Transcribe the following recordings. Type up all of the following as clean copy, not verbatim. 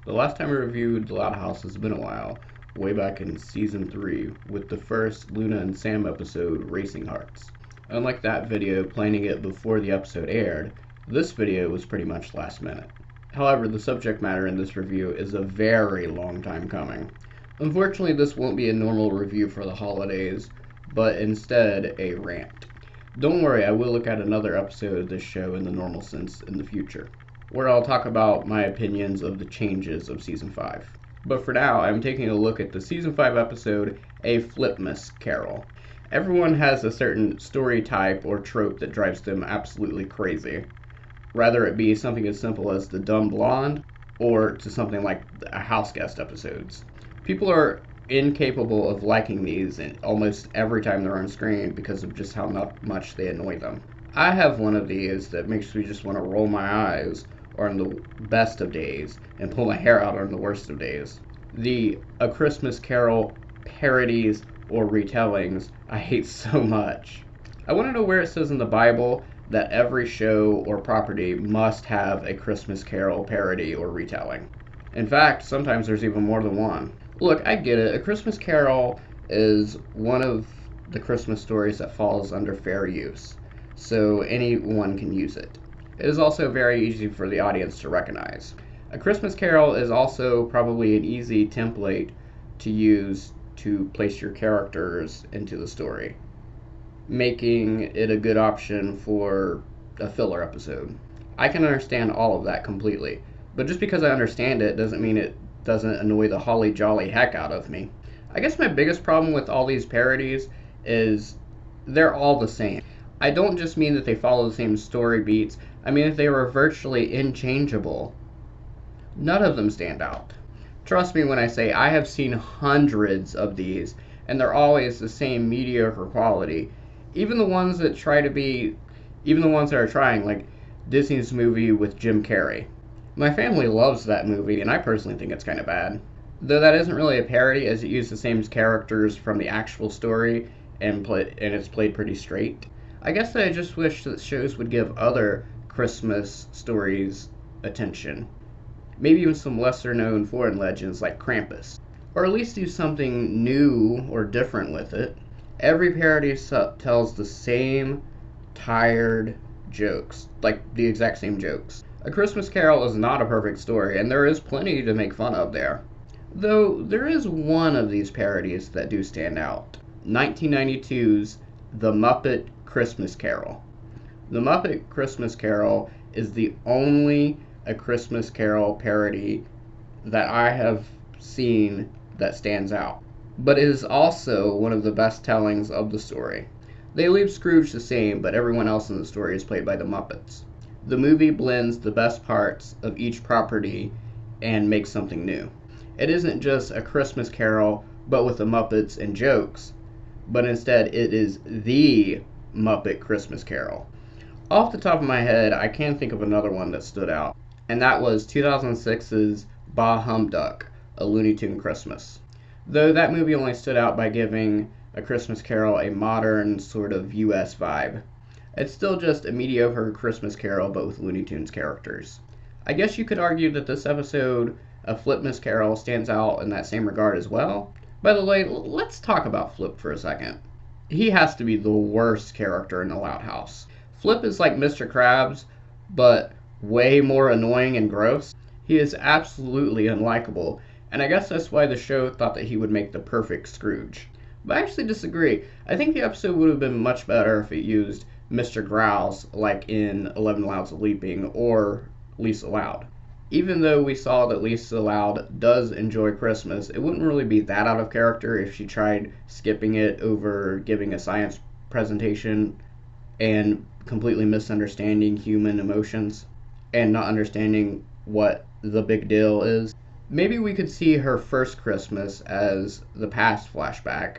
The last time I reviewed The Loud House has been a while, way back in season 3, with the first Luna and Sam episode, Racing Hearts. Unlike that video planning it before the episode aired, this video was pretty much last minute. However, the subject matter in this review is a very long time coming. Unfortunately, this won't be a normal review for the holidays, but instead a rant. Don't worry, I will look at another episode of this show in the normal sense in the future, where I'll talk about my opinions of the changes of Season 5. But for now, I'm taking a look at the Season 5 episode, A Flipmas Carol. Everyone has a certain story type or trope that drives them absolutely crazy. Rather it be something as simple as the dumb blonde, or to something like a house guest episodes. People are incapable of liking these almost every time they're on screen because of just how much they annoy them. I have one of these that makes me just want to roll my eyes on the best of days and pull my hair out on the worst of days. The A Christmas Carol parodies or retellings I hate so much. I want to know where it says in the Bible that every show or property must have a Christmas Carol parody or retelling. In fact, sometimes there's even more than one. Look, I get it. A Christmas Carol is one of the Christmas stories that falls under fair use, so anyone can use it. It is also very easy for the audience to recognize. A Christmas Carol is also probably an easy template to use to place your characters into the story, making it a good option for a filler episode. I can understand all of that completely, but just because I understand it doesn't mean it doesn't annoy the holly jolly heck out of me. I guess my biggest problem with all these parodies is they're all the same. I don't just mean that they follow the same story beats, I mean that they were virtually interchangeable. None of them stand out. Trust me when I say I have seen hundreds of these, and they're always the same mediocre quality. Even the ones that are trying, like Disney's movie with Jim Carrey. My family loves that movie, and I personally think it's kind of bad. Though that isn't really a parody, as it used the same characters from the actual story, and it's played pretty straight. I guess that I just wish that shows would give other Christmas stories attention. Maybe even some lesser known foreign legends like Krampus. Or at least do something new or different with it. Every parody tells the same tired jokes, like the exact same jokes. A Christmas Carol is not a perfect story, and there is plenty to make fun of there. Though there is one of these parodies that do stand out. 1992's The Muppet Christmas Carol. The Muppet Christmas Carol is the only A Christmas Carol parody that I have seen that stands out, but it is also one of the best tellings of the story. They leave Scrooge the same, but everyone else in the story is played by the Muppets. The movie blends the best parts of each property and makes something new. It isn't just A Christmas Carol, but with the Muppets and jokes, but instead it is the Muppet Christmas Carol. Off the top of my head, I can't think of another one that stood out, and that was 2006's Bah Humduck, A Looney Tune Christmas. Though that movie only stood out by giving A Christmas Carol a modern, sort of US vibe. It's still just a mediocre Christmas Carol, but with Looney Tunes characters. I guess you could argue that this episode of Flipmas Carol stands out in that same regard as well. By the way, let's talk about Flip for a second. He has to be the worst character in the Loud House. Flip is like Mr. Krabs, but way more annoying and gross. He is absolutely unlikable, and I guess that's why the show thought that he would make the perfect Scrooge. But I actually disagree. I think the episode would have been much better if it used Mr. Grouse, like in 11 Louds of Leaping, or Lisa Loud. Even though we saw that Lisa Loud does enjoy Christmas, it wouldn't really be that out of character if she tried skipping it over giving a science presentation and completely misunderstanding human emotions and not understanding what the big deal is. Maybe we could see her first Christmas as the past flashback.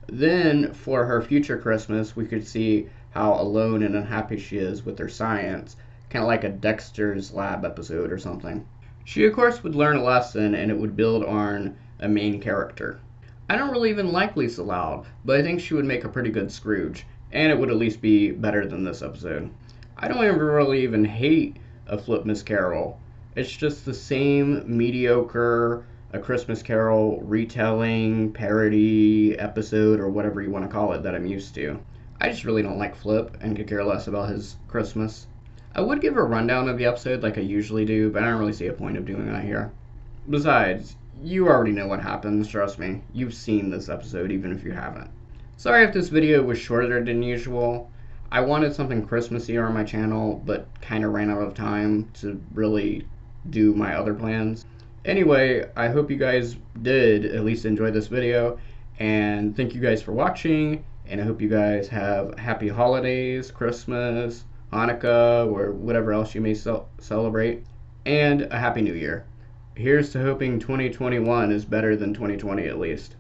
Then, for her future Christmas, we could see how alone and unhappy she is with her science, kind of like a Dexter's Lab episode or something. She, of course, would learn a lesson, and it would build on a main character. I don't really even like Lisa Loud, but I think she would make a pretty good Scrooge, and it would at least be better than this episode. I don't ever really even hate A Flipmas Carol, It's just the same mediocre A Christmas Carol retelling, parody, episode, or whatever you want to call it that I'm used to. I just really don't like Flip and could care less about his Christmas. I would give a rundown of the episode like I usually do, but I don't really see a point of doing that here. Besides, you already know what happens, trust me. You've seen this episode even if you haven't. Sorry if this video was shorter than usual. I wanted something Christmassy on my channel, but kind of ran out of time to really do my other plans. Anyway, I hope you guys did at least enjoy this video, and thank you guys for watching, and I hope you guys have happy holidays, Christmas, Hanukkah, or whatever else you may celebrate, and a happy new year. Here's to hoping 2021 is better than 2020 at least.